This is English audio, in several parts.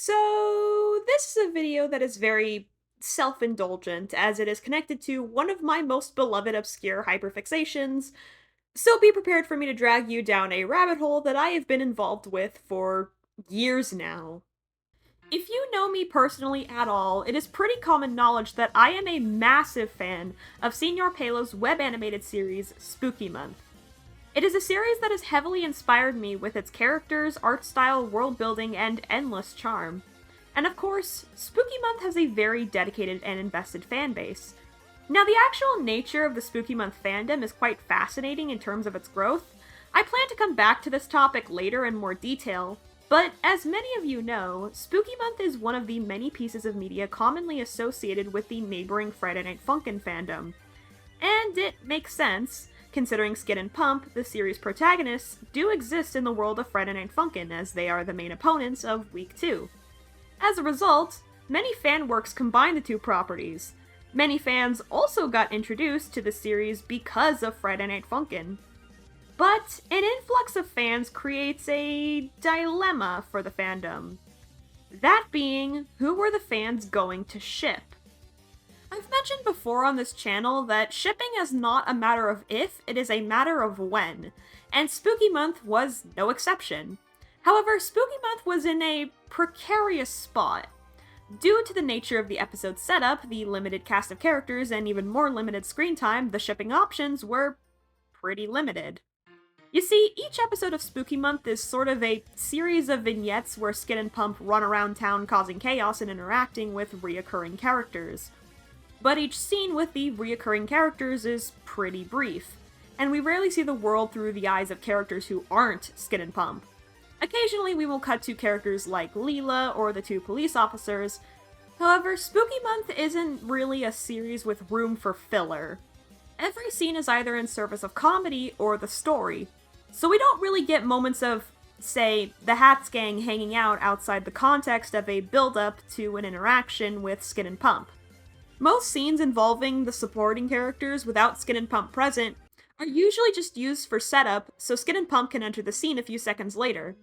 So, this is a video that is very self-indulgent, as it is connected to one of my most beloved obscure hyperfixations, so be prepared for me to drag you down a rabbit hole that I have been involved with for years now. If you know me personally at all, it is pretty common knowledge that I am a massive fan of Senor Pelo's web animated series, Spooky Month. It is a series that has heavily inspired me with its characters, art style, world building, and endless charm. And of course, Spooky Month has a very dedicated and invested fan base. Now, the actual nature of the Spooky Month fandom is quite fascinating in terms of its growth. I plan to come back to this topic later in more detail, but as many of you know, Spooky Month is one of the many pieces of media commonly associated with the neighboring Friday Night Funkin' fandom. And it makes sense, considering Skid and Pump, the series' protagonists, do exist in the world of Friday Night Funkin', as they are the main opponents of Week 2. As a result, many fan works combine the two properties. Many fans also got introduced to the series because of Friday Night Funkin'. But an influx of fans creates a dilemma for the fandom. That being, who were the fans going to ship? I've mentioned before on this channel that shipping is not a matter of if, it is a matter of when, and Spooky Month was no exception. However, Spooky Month was in a precarious spot. Due to the nature of the episode setup, the limited cast of characters, and even more limited screen time, the shipping options were pretty limited. You see, each episode of Spooky Month is sort of a series of vignettes where Skid and Pump run around town causing chaos and interacting with reoccurring characters. But each scene with the reoccurring characters is pretty brief, and we rarely see the world through the eyes of characters who aren't Skid and Pump. Occasionally we will cut to characters like Leela or the two police officers. However, Spooky Month isn't really a series with room for filler. Every scene is either in service of comedy or the story, so we don't really get moments of, say, the Hats gang hanging out outside the context of a build-up to an interaction with Skid and Pump. Most scenes involving the supporting characters without Skid and Pump present are usually just used for setup so Skid and Pump can enter the scene a few seconds later.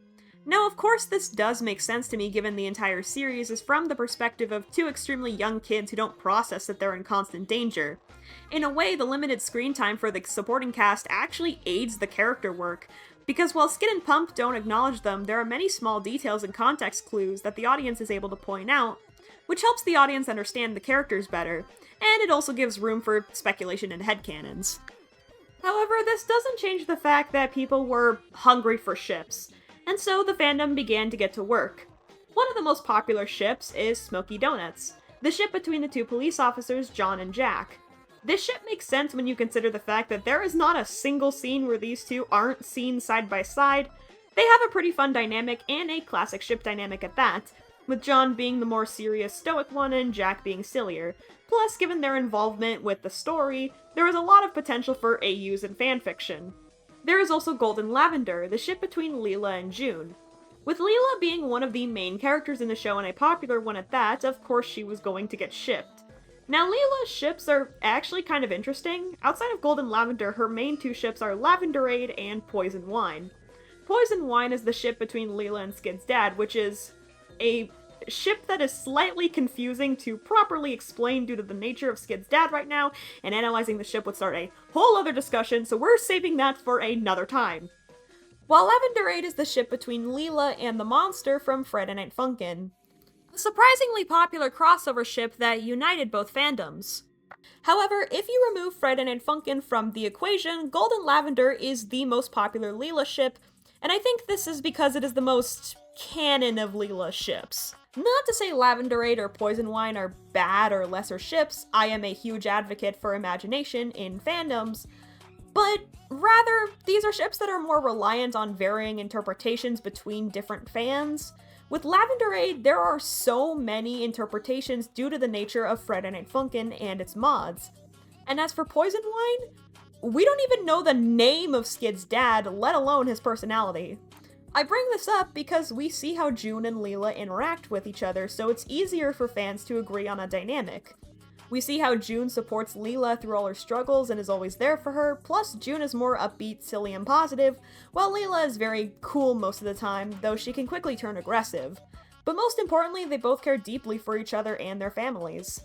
Now, of course, this does make sense to me given the entire series is from the perspective of two extremely young kids who don't process that they're in constant danger. In a way, the limited screen time for the supporting cast actually aids the character work, because while Skid and Pump don't acknowledge them, there are many small details and context clues that the audience is able to point out, which helps the audience understand the characters better, and it also gives room for speculation and headcanons. However, this doesn't change the fact that people were hungry for ships, and so the fandom began to get to work. One of the most popular ships is Smoky Donuts, the ship between the two police officers, John and Jack. This ship makes sense when you consider the fact that there is not a single scene where these two aren't seen side by side. They have a pretty fun dynamic, and a classic ship dynamic at that, with John being the more serious, stoic one and Jack being sillier. Plus, given their involvement with the story, there is a lot of potential for AUs and fanfiction. There is also Golden Lavender, the ship between Leela and June. With Leela being one of the main characters in the show and a popular one at that, of course she was going to get shipped. Now, Leela's ships are actually kind of interesting. Outside of Golden Lavender, her main two ships are Lavenderade and Poison Wine. Poison Wine is the ship between Leela and Skid's dad, which is a ship that is slightly confusing to properly explain due to the nature of Skid's dad right now, and analyzing the ship would start a whole other discussion, so we're saving that for another time. While Lavenderade is the ship between Leela and the monster from Friday Night Funkin'. A surprisingly popular crossover ship that united both fandoms. However, if you remove Friday Night Funkin' from the equation, Golden Lavender is the most popular Leela ship, and I think this is because it is the most canon of Leela ships. Not to say Lavenderade or Poison Wine are bad or lesser ships, I am a huge advocate for imagination in fandoms, but rather, these are ships that are more reliant on varying interpretations between different fans. With Lavenderade, there are so many interpretations due to the nature of Friday Night Funkin' and its mods. And as for Poison Wine, we don't even know the name of Skid's dad, let alone his personality. I bring this up because we see how June and Leela interact with each other, so it's easier for fans to agree on a dynamic. We see how June supports Leela through all her struggles and is always there for her, plus June is more upbeat, silly, and positive, while Leela is very cool most of the time, though she can quickly turn aggressive. but most importantly, they both care deeply for each other and their families.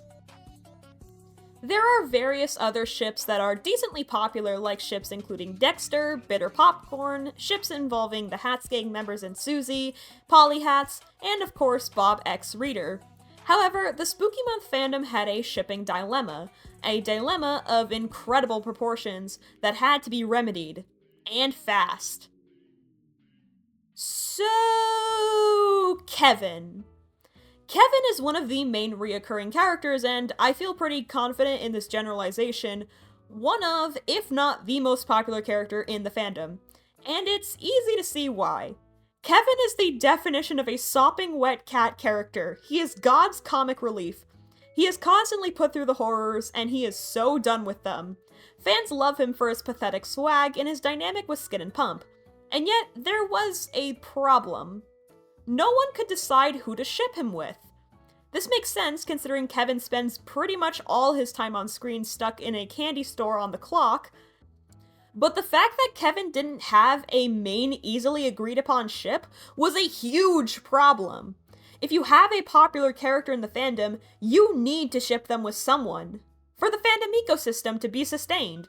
There are various other ships that are decently popular, like ships including Dexter, Bitter Popcorn, ships involving the Hats Gang members and Susie, Polyhats, and of course Bob X Reader. However, the Spooky Month fandom had a shipping dilemma, a dilemma of incredible proportions that had to be remedied, and fast. So, Kevin. Kevin is one of the main reoccurring characters, and I feel pretty confident in this generalization, one of, if not the most popular character in the fandom. And it's easy to see why. Kevin is the definition of a sopping wet cat character. He is God's comic relief. He is constantly put through the horrors, and he is so done with them. Fans love him for his pathetic swag and his dynamic with Skin and Pump. And yet, there was a problem. No one could decide who to ship him with. This makes sense considering Kevin spends pretty much all his time on screen stuck in a candy store on the clock, but the fact that Kevin didn't have a main easily agreed upon ship was a huge problem. If you have a popular character in the fandom, you need to ship them with someone, for the fandom ecosystem to be sustained.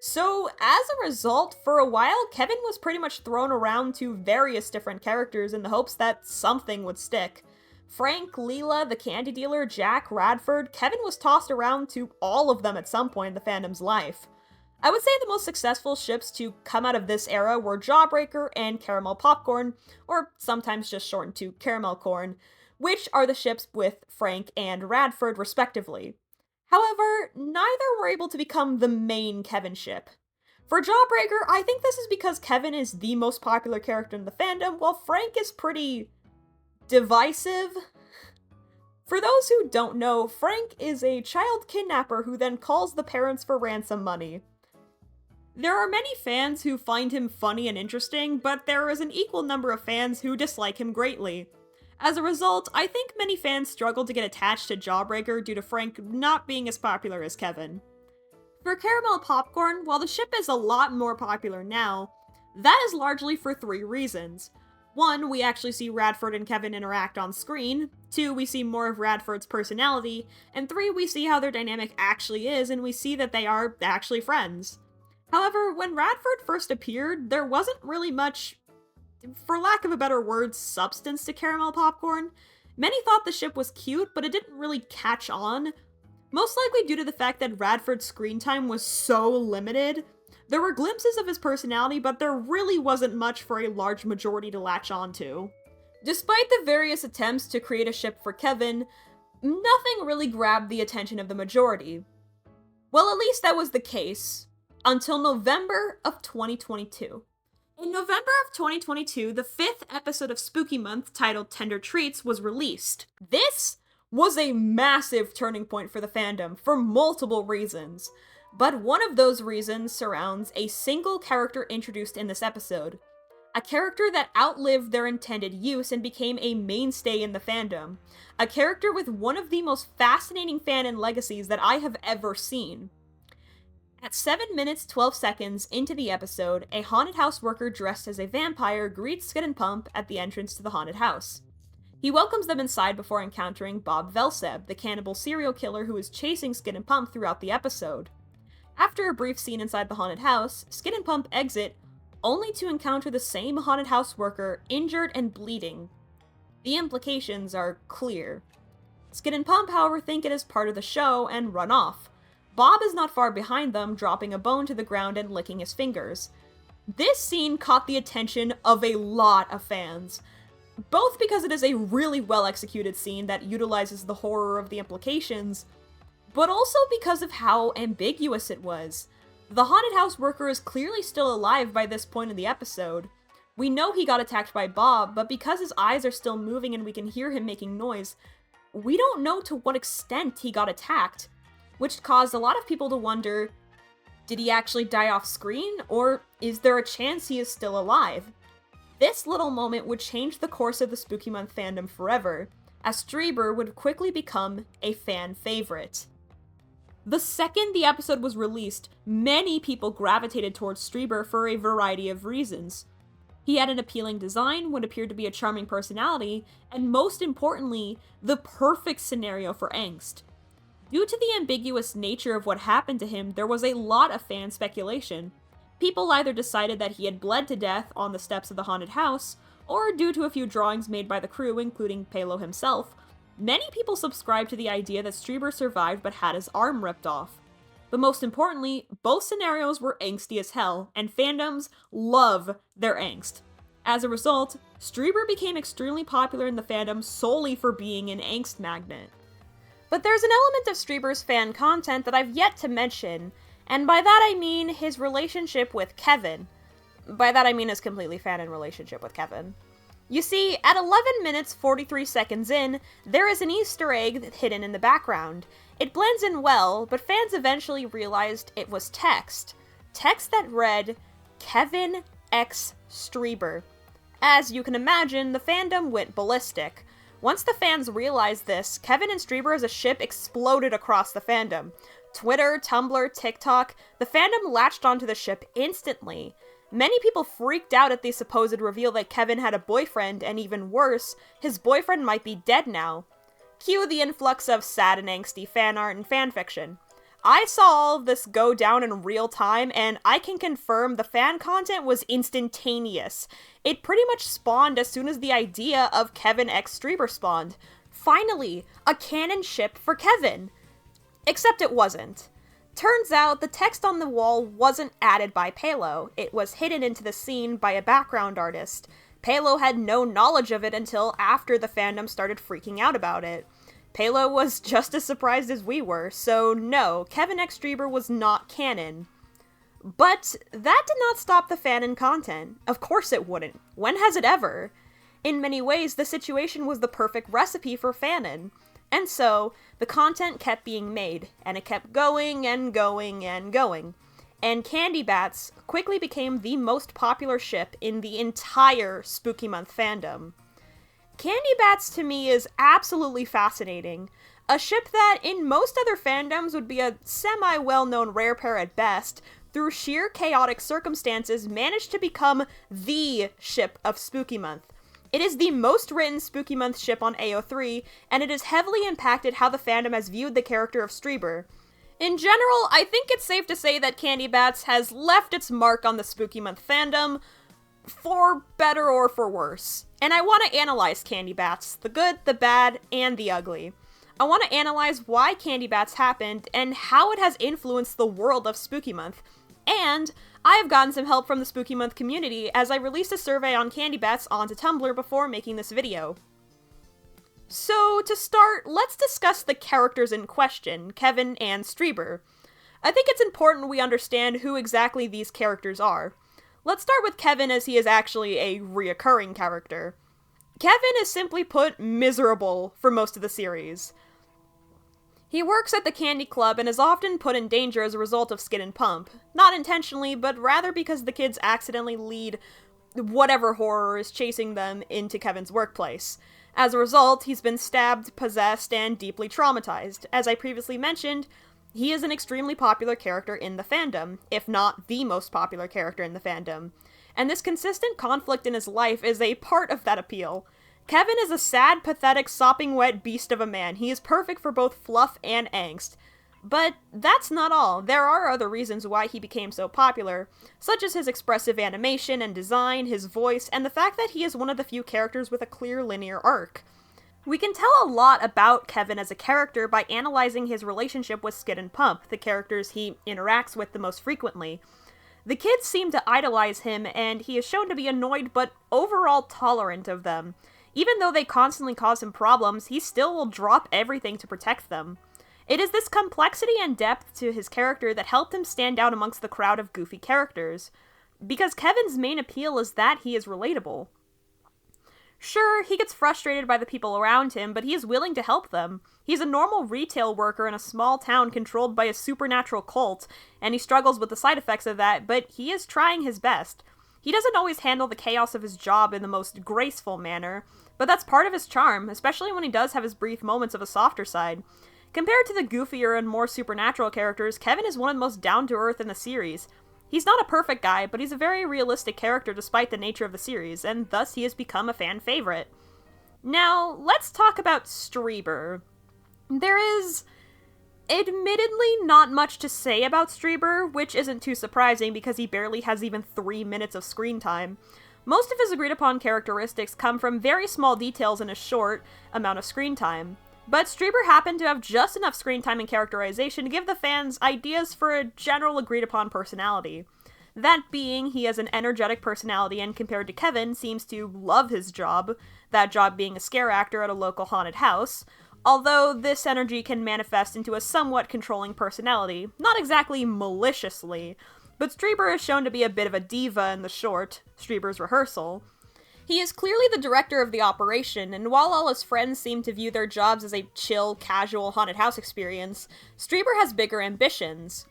So, as a result, for a while, Kevin was pretty much thrown around to various different characters in the hopes that something would stick. Frank, Leela, the candy dealer, Jack, Radford, Kevin was tossed around to all of them at some point in the fandom's life. I would say the most successful ships to come out of this era were Jawbreaker and Caramel Popcorn, or sometimes just shortened to Caramel Corn, which are the ships with Frank and Radford respectively. However, neither were able to become the main Kevin ship. For Jawbreaker, I think this is because Kevin is the most popular character in the fandom, while Frank is pretty divisive. For those who don't know, Frank is a child kidnapper who then calls the parents for ransom money. There are many fans who find him funny and interesting, but there is an equal number of fans who dislike him greatly. As a result, I think many fans struggle to get attached to Jawbreaker due to Frank not being as popular as Kevin. For Caramel Popcorn, while the ship is a lot more popular now, that is largely for 3 reasons. 1, we actually see Radford and Kevin interact on screen. 2, we see more of Radford's personality. And 3, we see how their dynamic actually is, and we see that they are actually friends. However, when Radford first appeared, there wasn't really much, for lack of a better word, substance to Caramel Popcorn. Many thought the ship was cute, but it didn't really catch on. Most likely due to the fact that Radford's screen time was so limited. There were glimpses of his personality, but there really wasn't much for a large majority to latch onto. Despite the various attempts to create a ship for Kevin, nothing really grabbed the attention of the majority. Well, at least that was the case, until November of 2022. In November of 2022, the 5th episode of Spooky Month, titled Tender Treats, was released. This was a massive turning point for the fandom, for multiple reasons. But one of those reasons surrounds a single character introduced in this episode. A character that outlived their intended use and became a mainstay in the fandom. A character with one of the most fascinating fanon legacies that I have ever seen. At 7 minutes 12 seconds into the episode, a haunted house worker dressed as a vampire greets Skin and Pump at the entrance to the haunted house. He welcomes them inside before encountering Bob Velseb, the cannibal serial killer who is chasing Skin and Pump throughout the episode. After a brief scene inside the haunted house, Skin and Pump exit, only to encounter the same haunted house worker, injured and bleeding. The implications are clear. Skin and Pump, however, think it is part of the show and run off. Bob is not far behind them, dropping a bone to the ground and licking his fingers. This scene caught the attention of a lot of fans, both because it is a really well-executed scene that utilizes the horror of the implications, but also because of how ambiguous it was. The haunted house worker is clearly still alive by this point in the episode. We know he got attacked by Bob, but because his eyes are still moving and we can hear him making noise, we don't know to what extent he got attacked, which caused a lot of people to wonder, did he actually die off screen, or is there a chance he is still alive? This little moment would change the course of the Spooky Month fandom forever, as Streber would quickly become a fan favorite. The second the episode was released, many people gravitated towards Streber for a variety of reasons. He had an appealing design, what appeared to be a charming personality, and most importantly, the perfect scenario for angst. Due to the ambiguous nature of what happened to him, there was a lot of fan speculation. People either decided that he had bled to death on the steps of the haunted house, or due to a few drawings made by the crew, including Palo himself, many people subscribed to the idea that Streber survived but had his arm ripped off. But most importantly, both scenarios were angsty as hell, and fandoms love their angst. As a result, Streber became extremely popular in the fandom solely for being an angst magnet. But there's an element of Streber's fan content that I've yet to mention, and by that I mean his relationship with Kevin. By that I mean his completely fanon relationship with Kevin. You see, at 11 minutes 43 seconds in, there is an Easter egg hidden in the background. It blends in well, but fans eventually realized it was text. Text that read, Kevin X Streber. As you can imagine, the fandom went ballistic. Once the fans realized this, Kevin and Streber as a ship exploded across the fandom. Twitter, Tumblr, TikTok, the fandom latched onto the ship instantly. Many people freaked out at the supposed reveal that Kevin had a boyfriend, and even worse, his boyfriend might be dead now. Cue the influx of sad and angsty fan art and fanfiction. I saw all of this go down in real time, and I can confirm the fan content was instantaneous. It pretty much spawned as soon as the idea of Kevin X Streber spawned. Finally, a canon ship for Kevin! Except it wasn't. Turns out, the text on the wall wasn't added by Palo. It was hidden into the scene by a background artist. Palo had no knowledge of it until after the fandom started freaking out about it. Palo was just as surprised as we were, so no, Kevin X Streber was not canon. But that did not stop the fanon content. Of course it wouldn't. When has it ever? In many ways, the situation was the perfect recipe for fanon. And so, the content kept being made, and it kept going and going and going. And Candybats quickly became the most popular ship in the entire Spooky Month fandom. Candybats to me is absolutely fascinating. A ship that in most other fandoms would be a semi-well-known rare pair at best, through sheer chaotic circumstances managed to become the ship of Spooky Month. It is the most written Spooky Month ship on AO3, and it has heavily impacted how the fandom has viewed the character of Streber. In general, I think it's safe to say that Candybats has left its mark on the Spooky Month fandom, for better or for worse. And I want to analyze Candybats, the good, the bad, and the ugly. I want to analyze why Candybats happened, and how it has influenced the world of Spooky Month. And I have gotten some help from the Spooky Month community as I released a survey on Candybats onto Tumblr before making this video. So, to start, let's discuss the characters in question, Kevin and Streber. I think it's important we understand who exactly these characters are. Let's start with Kevin, as he is actually a reoccurring character. Kevin is simply put miserable for most of the series. He works at the candy club and is often put in danger as a result of Skid and Pump. Not intentionally, but rather because the kids accidentally lead whatever horror is chasing them into Kevin's workplace. As a result, he's been stabbed, possessed, and deeply traumatized. As I previously mentioned, he is an extremely popular character in the fandom, if not the most popular character in the fandom. And this consistent conflict in his life is a part of that appeal. Kevin is a sad, pathetic, sopping wet beast of a man. He is perfect for both fluff and angst. But that's not all. There are other reasons why he became so popular, such as his expressive animation and design, his voice, and the fact that he is one of the few characters with a clear linear arc. We can tell a lot about Kevin as a character by analyzing his relationship with Skid and Pump, the characters he interacts with the most frequently. The kids seem to idolize him, and he is shown to be annoyed but overall tolerant of them. Even though they constantly cause him problems, he still will drop everything to protect them. It is this complexity and depth to his character that helped him stand out amongst the crowd of goofy characters. Because Kevin's main appeal is that he is relatable. Sure, he gets frustrated by the people around him, but he is willing to help them. He's a normal retail worker in a small town controlled by a supernatural cult, and he struggles with the side effects of that, but he is trying his best. He doesn't always handle the chaos of his job in the most graceful manner, but that's part of his charm, especially when he does have his brief moments of a softer side. Compared to the goofier and more supernatural characters, Kevin is one of the most down-to-earth in the series. He's not a perfect guy, but he's a very realistic character despite the nature of the series, and thus he has become a fan favorite. Now, let's talk about Streber. There is admittedly not much to say about Streber, which isn't too surprising because he barely has even 3 minutes of screen time. Most of his agreed upon characteristics come from very small details in a short amount of screen time. But Streber happened to have just enough screen time and characterization to give the fans ideas for a general agreed upon personality. That being, he has an energetic personality and compared to Kevin, seems to love his job, that job being a scare actor at a local haunted house, although this energy can manifest into a somewhat controlling personality, not exactly maliciously, but Streber is shown to be a bit of a diva in the short, Streber's Rehearsal. He is clearly the director of the operation, and while all his friends seem to view their jobs as a chill, casual haunted house experience, Streber has bigger ambitions.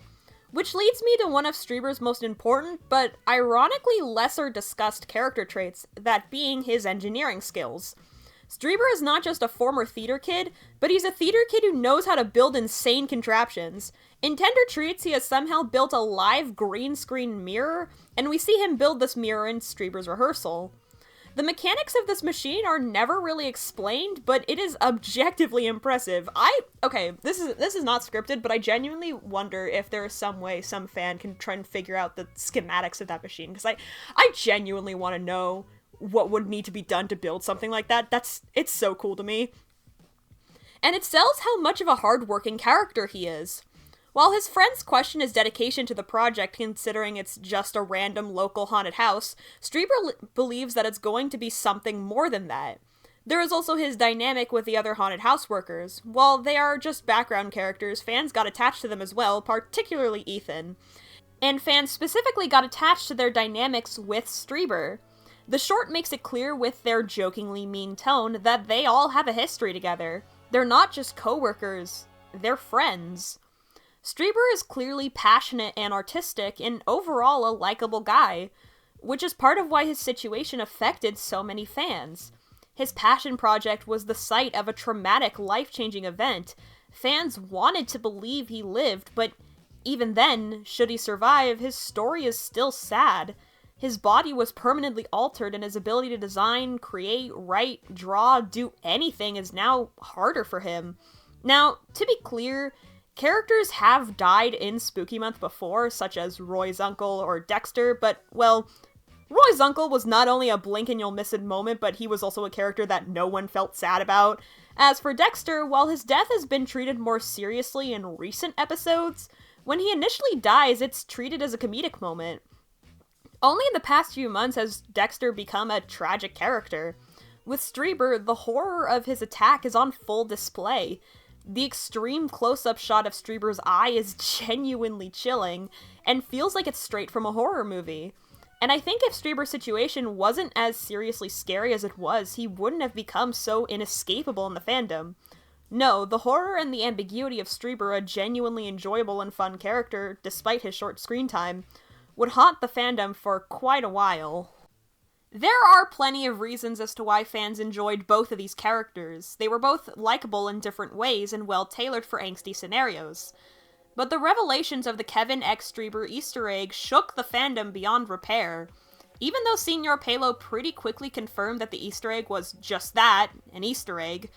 Which leads me to one of Streber's most important, but ironically lesser discussed character traits, that being his engineering skills. Streber is not just a former theater kid, but he's a theater kid who knows how to build insane contraptions. In Tender Treats, he has somehow built a live green screen mirror, and we see him build this mirror in Streber's Rehearsal. The mechanics of this machine are never really explained, but it is objectively impressive. Okay, this is not scripted, but I genuinely wonder if there is some way some fan can try and figure out the schematics of that machine, because I genuinely want to know what would need to be done to build something like that. It's so cool to me. And it sells how much of a hard-working character he is. While his friends question his dedication to the project considering it's just a random local haunted house, Streber believes that it's going to be something more than that. There is also his dynamic with the other haunted house workers. While they are just background characters, fans got attached to them as well, particularly Ethan. And fans specifically got attached to their dynamics with Streber. The short makes it clear with their jokingly mean tone that they all have a history together. They're not just co-workers, they're friends. Streber is clearly passionate and artistic, and overall a likable guy, which is part of why his situation affected so many fans. His passion project was the site of a traumatic, life-changing event. Fans wanted to believe he lived, but even then, should he survive, his story is still sad. His body was permanently altered, and his ability to design, create, write, draw, do anything is now harder for him. Now, to be clear, characters have died in Spooky Month before, such as Roy's uncle or Dexter, but, well, Roy's uncle was not only a blink and you'll miss it moment, but he was also a character that no one felt sad about. As for Dexter, while his death has been treated more seriously in recent episodes, when he initially dies, it's treated as a comedic moment. Only in the past few months has Dexter become a tragic character. With Streber, the horror of his attack is on full display. The extreme close-up shot of Streber's eye is genuinely chilling, and feels like it's straight from a horror movie. And I think if Streber's situation wasn't as seriously scary as it was, he wouldn't have become so inescapable in the fandom. No, the horror and the ambiguity of Streber, a genuinely enjoyable and fun character, despite his short screen time, would haunt the fandom for quite a while. There are plenty of reasons as to why fans enjoyed both of these characters. They were both likable in different ways and well-tailored for angsty scenarios. But the revelations of the Kevin X Streber Easter egg shook the fandom beyond repair. Even though Senior Palo pretty quickly confirmed that the Easter egg was just that, an Easter egg,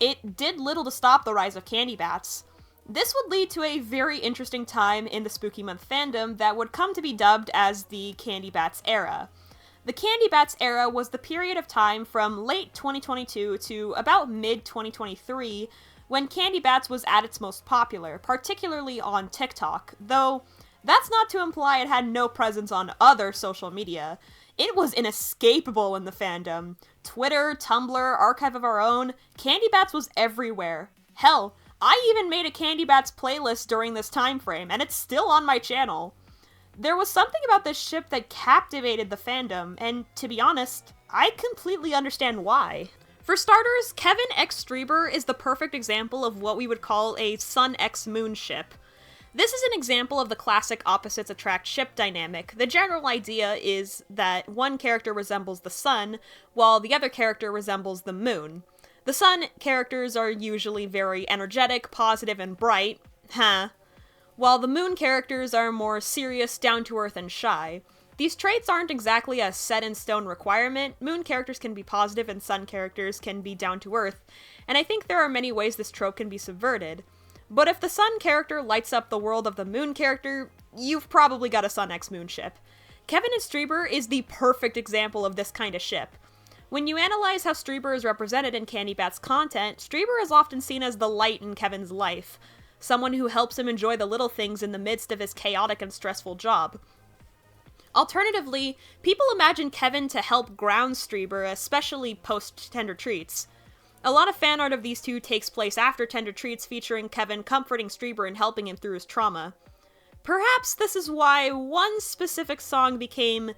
it did little to stop the rise of Candybats. This would lead to a very interesting time in the Spooky Month fandom that would come to be dubbed as the Candybats era. The Candybats era was the period of time from late 2022 to about mid-2023 when Candybats was at its most popular, particularly on TikTok, though that's not to imply it had no presence on other social media. It was inescapable in the fandom. Twitter, Tumblr, Archive of Our Own, Candybats was everywhere. Hell, I even made a Candybats playlist during this time frame, and it's still on my channel. There was something about this ship that captivated the fandom, and to be honest, I completely understand why. For starters, Kevin X Streber is the perfect example of what we would call a Sun X Moon ship. This is an example of the classic opposites attract ship dynamic. The general idea is that one character resembles the sun, while the other character resembles the moon. The sun characters are usually very energetic, positive, and bright. while the moon characters are more serious, down-to-earth, and shy. These traits aren't exactly a set-in-stone requirement. Moon characters can be positive and sun characters can be down-to-earth, and I think there are many ways this trope can be subverted. But if the sun character lights up the world of the moon character, you've probably got a Sun x Moon ship. Kevin and Streber is the perfect example of this kind of ship. When you analyze how Streber is represented in Candybats content, Streber is often seen as the light in Kevin's life, someone who helps him enjoy the little things in the midst of his chaotic and stressful job. Alternatively, people imagine Kevin to help ground Streber, especially post-Tender Treats. A lot of fan art of these two takes place after Tender Treats, featuring Kevin comforting Streber and helping him through his trauma. Perhaps this is why one specific song became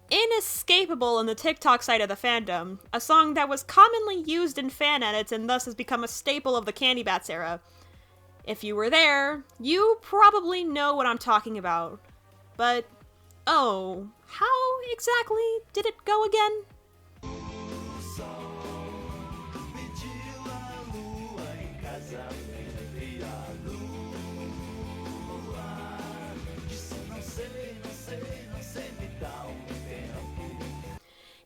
inescapable in the TikTok side of the fandom, a song that was commonly used in fan edits and thus has become a staple of the Candybats era. If you were there, you probably know what I'm talking about. But, oh, how exactly did it go again?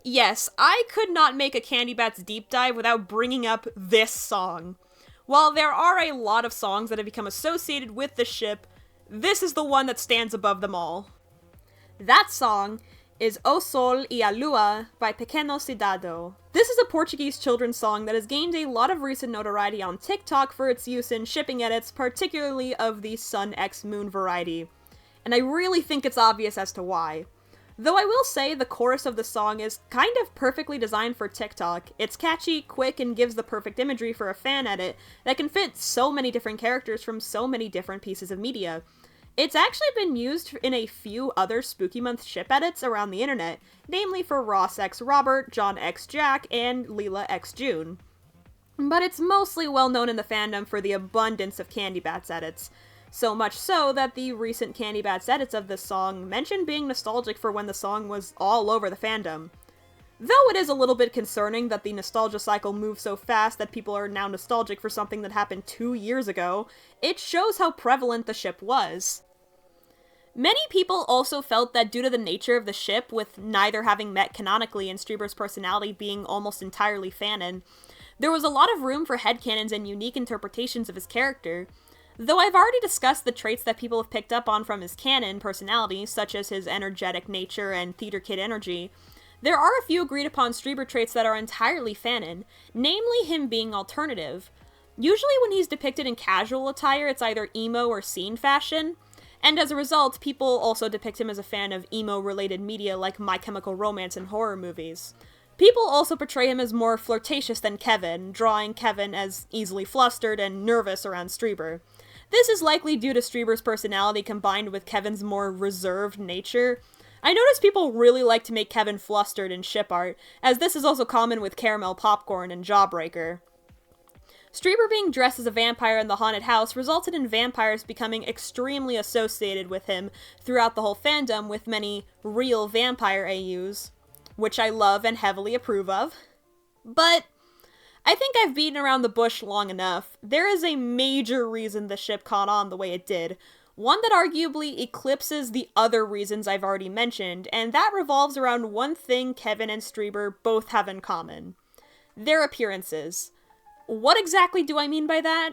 Yes, I could not make a Candybats deep dive without bringing up this song. While there are a lot of songs that have become associated with the ship, this is the one that stands above them all. That song is O Sol y a Lua by Pequeno Cidadão. This is a Portuguese children's song that has gained a lot of recent notoriety on TikTok for its use in shipping edits, particularly of the Sun x Moon variety. And I really think it's obvious as to why. Though I will say the chorus of the song is kind of perfectly designed for TikTok. It's catchy, quick, and gives the perfect imagery for a fan edit that can fit so many different characters from so many different pieces of media. It's actually been used in a few other Spooky Month ship edits around the internet, namely for Ross x Robert, John x Jack, and Leela x June. But it's mostly well known in the fandom for the abundance of Candybats edits. So much so that the recent Candybats edits of this song mention being nostalgic for when the song was all over the fandom. Though it is a little bit concerning that the nostalgia cycle moves so fast that people are now nostalgic for something that happened 2 years ago, it shows how prevalent the ship was. Many people also felt that due to the nature of the ship, with neither having met canonically and Streber's personality being almost entirely fanon, there was a lot of room for headcanons and unique interpretations of his character. Though I've already discussed the traits that people have picked up on from his canon personality, such as his energetic nature and theater kid energy, there are a few agreed upon Streber traits that are entirely fanon, namely him being alternative. Usually when he's depicted in casual attire, it's either emo or scene fashion, and as a result, people also depict him as a fan of emo-related media like My Chemical Romance and horror movies. People also portray him as more flirtatious than Kevin, drawing Kevin as easily flustered and nervous around Streber. This is likely due to Streber's personality combined with Kevin's more reserved nature. I notice people really like to make Kevin flustered in ship art, as this is also common with Caramel Popcorn and Jawbreaker. Streber being dressed as a vampire in the haunted house resulted in vampires becoming extremely associated with him throughout the whole fandom, with many real vampire AUs, which I love and heavily approve of. But I think I've beaten around the bush long enough. There is a major reason the ship caught on the way it did, one that arguably eclipses the other reasons I've already mentioned, and that revolves around one thing Kevin and Streber both have in common: their appearances. What exactly do I mean by that?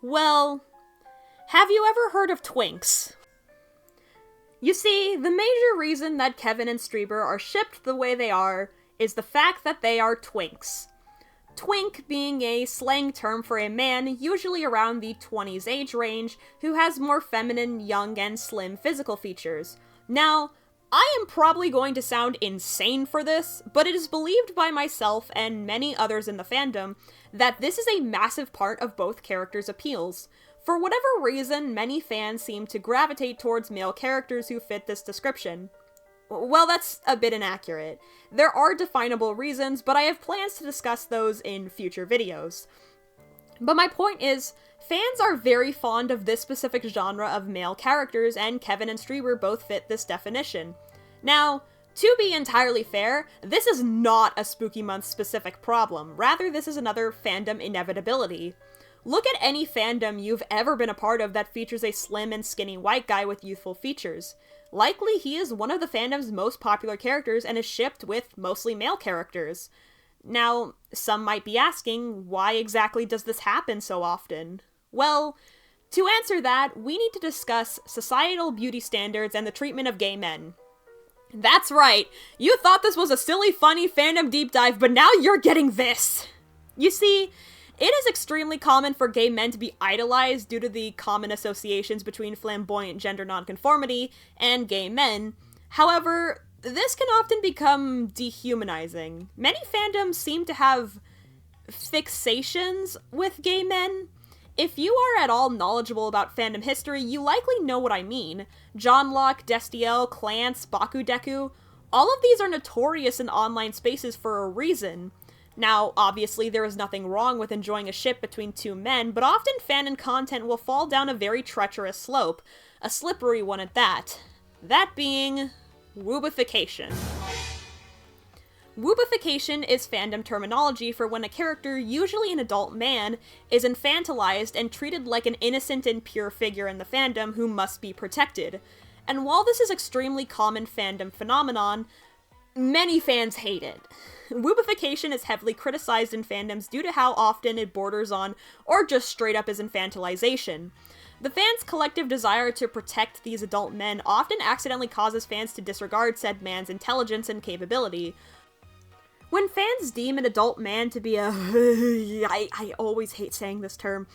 Well, have you ever heard of twinks? You see, the major reason that Kevin and Streber are shipped the way they are is the fact that they are twinks. Twink being a slang term for a man, usually around the 20s age range, who has more feminine, young, and slim physical features. Now, I am probably going to sound insane for this, but it is believed by myself and many others in the fandom that this is a massive part of both characters' appeals. For whatever reason, many fans seem to gravitate towards male characters who fit this description. Well, that's a bit inaccurate. There are definable reasons, but I have plans to discuss those in future videos. But my point is, fans are very fond of this specific genre of male characters, and Kevin and Streber both fit this definition. Now, to be entirely fair, this is not a Spooky Month specific problem, rather this is another fandom inevitability. Look at any fandom you've ever been a part of that features a slim and skinny white guy with youthful features. Likely he is one of the fandom's most popular characters and is shipped with mostly male characters. Now, some might be asking, why exactly does this happen so often? Well, to answer that, we need to discuss societal beauty standards and the treatment of gay men. That's right, you thought this was a silly, funny fandom deep dive, but now you're getting this! You see, it is extremely common for gay men to be idolized due to the common associations between flamboyant gender nonconformity and gay men. However, this can often become dehumanizing. Many fandoms seem to have fixations with gay men. If you are at all knowledgeable about fandom history, you likely know what I mean. John Locke, Destiel, Clance, Bakudeku, all of these are notorious in online spaces for a reason. Now, obviously, there is nothing wrong with enjoying a ship between two men, but often fanon content will fall down a very treacherous slope, a slippery one at that. That being Wubification. Wubification is fandom terminology for when a character, usually an adult man, is infantilized and treated like an innocent and pure figure in the fandom who must be protected. And while this is extremely common fandom phenomenon, many fans hate it. Wubification is heavily criticized in fandoms due to how often it borders on, or just straight up is infantilization. The fans' collective desire to protect these adult men often accidentally causes fans to disregard said man's intelligence and capability. When fans deem an adult man to be a I always hate saying this term,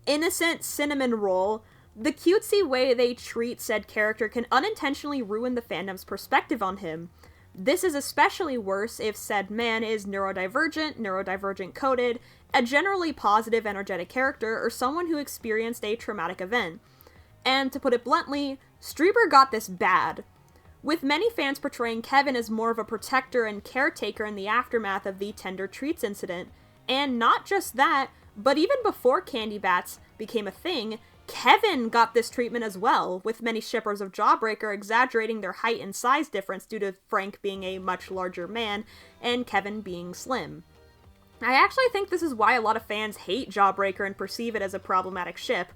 innocent cinnamon roll, the cutesy way they treat said character can unintentionally ruin the fandom's perspective on him. This is especially worse if said man is neurodivergent coded, a generally positive, energetic character, or someone who experienced a traumatic event. And to put it bluntly, Streber got this bad, with many fans portraying Kevin as more of a protector and caretaker in the aftermath of the Tender Treats incident. And not just that, but even before Candybats became a thing, Kevin got this treatment as well, with many shippers of Jawbreaker exaggerating their height and size difference due to Frank being a much larger man and Kevin being slim. I actually think this is why a lot of fans hate Jawbreaker and perceive it as a problematic ship,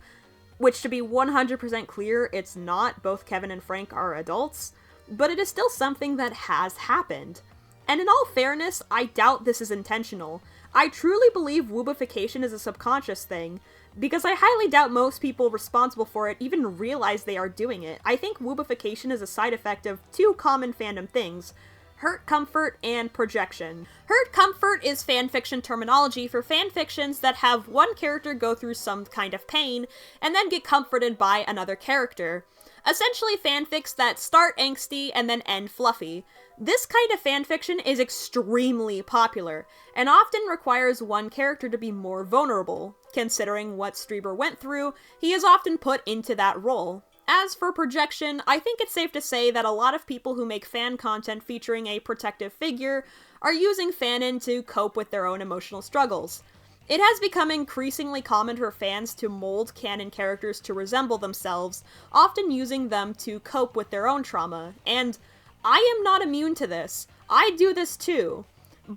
which to be 100% clear, it's not. Both Kevin and Frank are adults, but it is still something that has happened. And in all fairness, I doubt this is intentional. I truly believe Wubification is a subconscious thing, because I highly doubt most people responsible for it even realize they are doing it. I think Wubification is a side effect of two common fandom things: hurt comfort and projection. Hurt comfort is fanfiction terminology for fanfictions that have one character go through some kind of pain and then get comforted by another character. Essentially fanfics that start angsty and then end fluffy. This kind of fanfiction is extremely popular, and often requires one character to be more vulnerable. Considering what Streber went through, he is often put into that role. As for projection, I think it's safe to say that a lot of people who make fan content featuring a protective figure are using fanon to cope with their own emotional struggles. It has become increasingly common for fans to mold canon characters to resemble themselves, often using them to cope with their own trauma, and I am not immune to this. I do this too.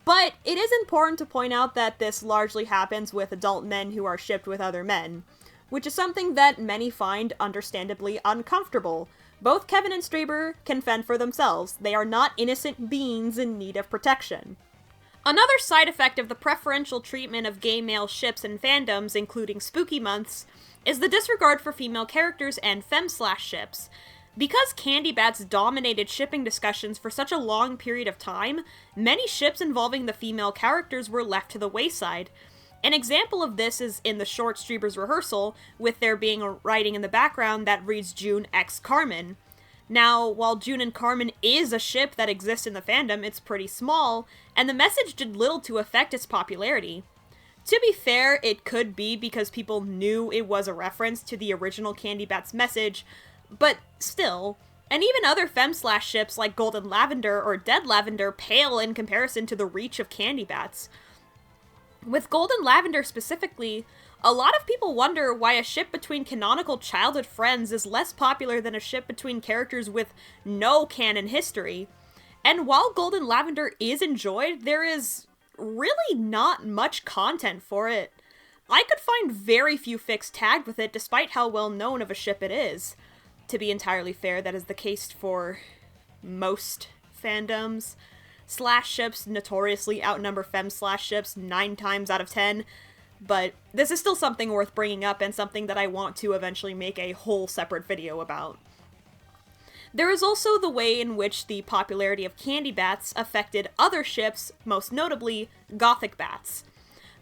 But it is important to point out that this largely happens with adult men who are shipped with other men, which is something that many find understandably uncomfortable. Both Kevin and Streber can fend for themselves. They are not innocent beings in need of protection. Another side effect of the preferential treatment of gay male ships in fandoms, including spooky months, is the disregard for female characters and fem/ships. Because Candybats dominated shipping discussions for such a long period of time, many ships involving the female characters were left to the wayside. An example of this is in the short Streber's rehearsal, with there being a writing in the background that reads June x Carmen. Now, while June and Carmen is a ship that exists in the fandom, it's pretty small, and the message did little to affect its popularity. To be fair, it could be because people knew it was a reference to the original Candybats message, but still, and even other fem/ships like Golden Lavender or Dead Lavender pale in comparison to the reach of Candybats. With Golden Lavender specifically, a lot of people wonder why a ship between canonical childhood friends is less popular than a ship between characters with no canon history. And while Golden Lavender is enjoyed, there is really not much content for it. I could find very few fics tagged with it despite how well known of a ship it is. To be entirely fair, that is the case for most fandoms. Slash ships notoriously outnumber fem slash ships 9 times out of 10, but this is still something worth bringing up and something that I want to eventually make a whole separate video about. There is also the way in which the popularity of Candybats affected other ships, most notably Gothic Bats.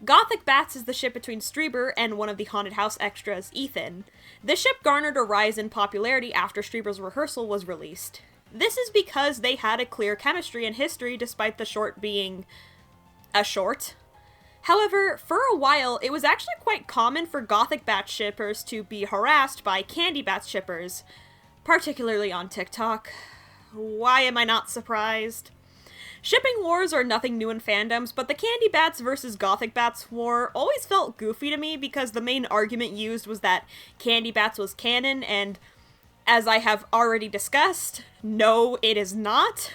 Gothic Bats is the ship between Streber and one of the haunted house extras, Ethan. This ship garnered a rise in popularity after Streber's rehearsal was released. This is because they had a clear chemistry and history despite the short being a short. However, for a while, it was actually quite common for Gothic Bat shippers to be harassed by Candybats shippers, particularly on TikTok. Why am I not surprised? Shipping wars are nothing new in fandoms, but the Candybats versus Gothic Bats war always felt goofy to me because the main argument used was that Candybats was canon, and as I have already discussed, no, it is not.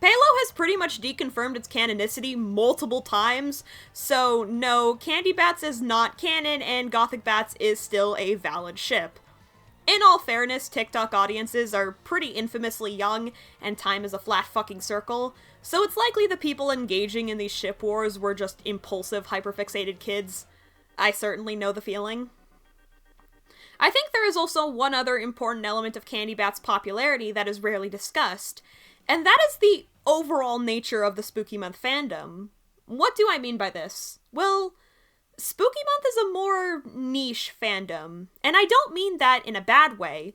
Palo has pretty much deconfirmed its canonicity multiple times, so no, Candybats is not canon and Gothic Bats is still a valid ship. In all fairness, TikTok audiences are pretty infamously young, and time is a flat fucking circle, so it's likely the people engaging in these ship wars were just impulsive, hyperfixated kids. I certainly know the feeling. I think there is also one other important element of Candybats' popularity that is rarely discussed, and that is the overall nature of the Spooky Month fandom. What do I mean by this? Well, Spooky Month is a more niche fandom, and I don't mean that in a bad way,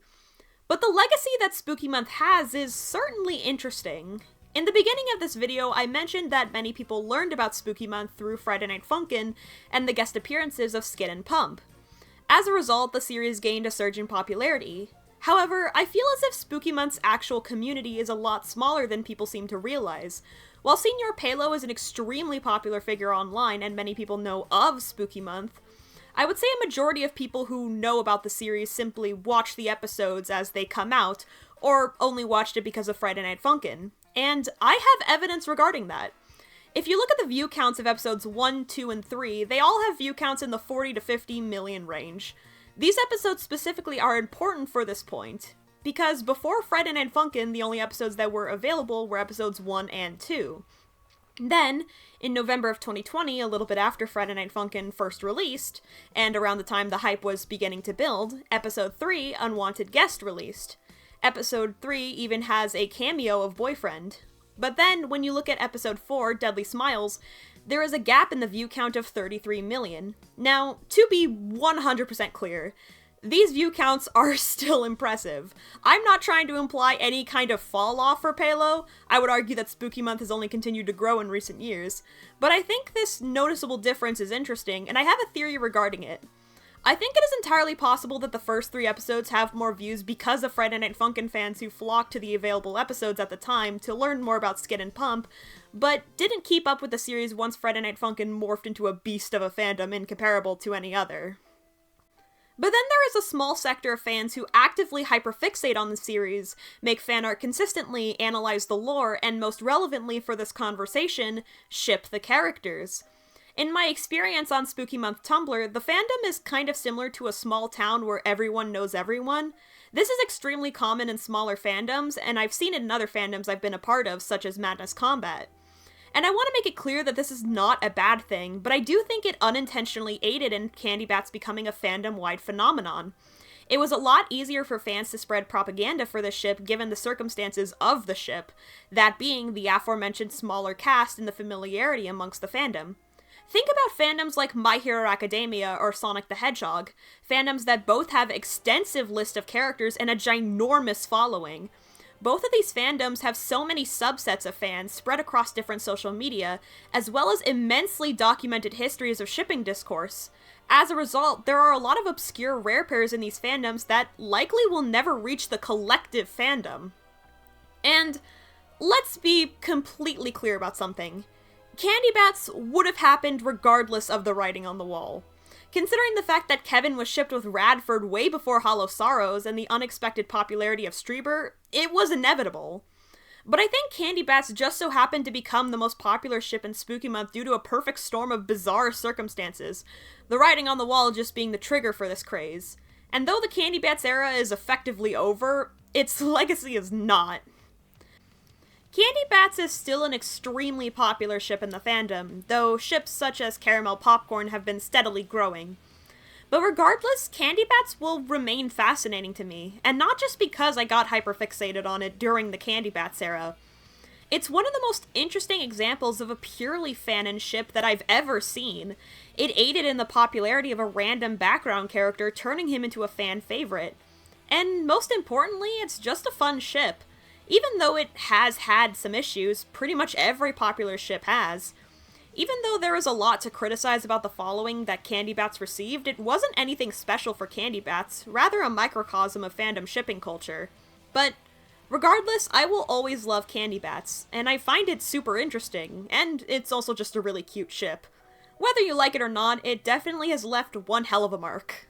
but the legacy that Spooky Month has is certainly interesting. In the beginning of this video, I mentioned that many people learned about Spooky Month through Friday Night Funkin' and the guest appearances of Skin and Pump. As a result, the series gained a surge in popularity. However, I feel as if Spooky Month's actual community is a lot smaller than people seem to realize. While Senior Palo is an extremely popular figure online and many people know of Spooky Month, I would say a majority of people who know about the series simply watch the episodes as they come out, or only watched it because of Friday Night Funkin', and I have evidence regarding that. If you look at the view counts of episodes 1, 2, and 3, they all have view counts in the 40 to 50 million range. These episodes specifically are important for this point, because before Friday Night Funkin', the only episodes that were available were episodes 1 and 2. Then, in November of 2020, a little bit after Friday Night Funkin' first released, and around the time the hype was beginning to build, episode 3, Unwanted Guest, released. Episode 3 even has a cameo of Boyfriend. But then, when you look at episode 4, Deadly Smiles, there is a gap in the view count of 33 million. Now, to be 100% clear, these view counts are still impressive. I'm not trying to imply any kind of fall off for Palo. I would argue that Spooky Month has only continued to grow in recent years. But I think this noticeable difference is interesting, and I have a theory regarding it. I think it is entirely possible that the first 3 episodes have more views because of Friday Night Funkin' fans who flocked to the available episodes at the time to learn more about Skin and Pump, but didn't keep up with the series once Friday Night Funkin' morphed into a beast of a fandom incomparable to any other. But then there is a small sector of fans who actively hyperfixate on the series, make fan art consistently, analyze the lore, and most relevantly for this conversation, ship the characters. In my experience on Spooky Month Tumblr, the fandom is kind of similar to a small town where everyone knows everyone. This is extremely common in smaller fandoms, and I've seen it in other fandoms I've been a part of, such as Madness Combat. And I want to make it clear that this is not a bad thing, but I do think it unintentionally aided in Candybats becoming a fandom-wide phenomenon. It was a lot easier for fans to spread propaganda for the ship given the circumstances of the ship, that being the aforementioned smaller cast and the familiarity amongst the fandom. Think about fandoms like My Hero Academia or Sonic the Hedgehog, fandoms that both have extensive list of characters and a ginormous following. Both of these fandoms have so many subsets of fans spread across different social media, as well as immensely documented histories of shipping discourse. As a result, there are a lot of obscure rare pairs in these fandoms that likely will never reach the collective fandom. And let's be completely clear about something. Candybats would have happened regardless of the writing on the wall. Considering the fact that Kevin was shipped with Radford way before Hollow Sorrows and the unexpected popularity of Streber, it was inevitable. But I think Candybats just so happened to become the most popular ship in Spooky Month due to a perfect storm of bizarre circumstances, the writing on the wall just being the trigger for this craze. And though the Candybats era is effectively over, its legacy is not. Candybats is still an extremely popular ship in the fandom, though ships such as Caramel Popcorn have been steadily growing. But regardless, Candybats will remain fascinating to me, and not just because I got hyperfixated on it during the Candybats era. It's one of the most interesting examples of a purely fanon ship that I've ever seen. It aided in the popularity of a random background character, turning him into a fan favorite. And most importantly, it's just a fun ship. Even though it has had some issues, pretty much every popular ship has. Even though there is a lot to criticize about the following that Candybats received, it wasn't anything special for Candybats, rather a microcosm of fandom shipping culture. But regardless, I will always love Candybats, and I find it super interesting, and it's also just a really cute ship. Whether you like it or not, it definitely has left one hell of a mark.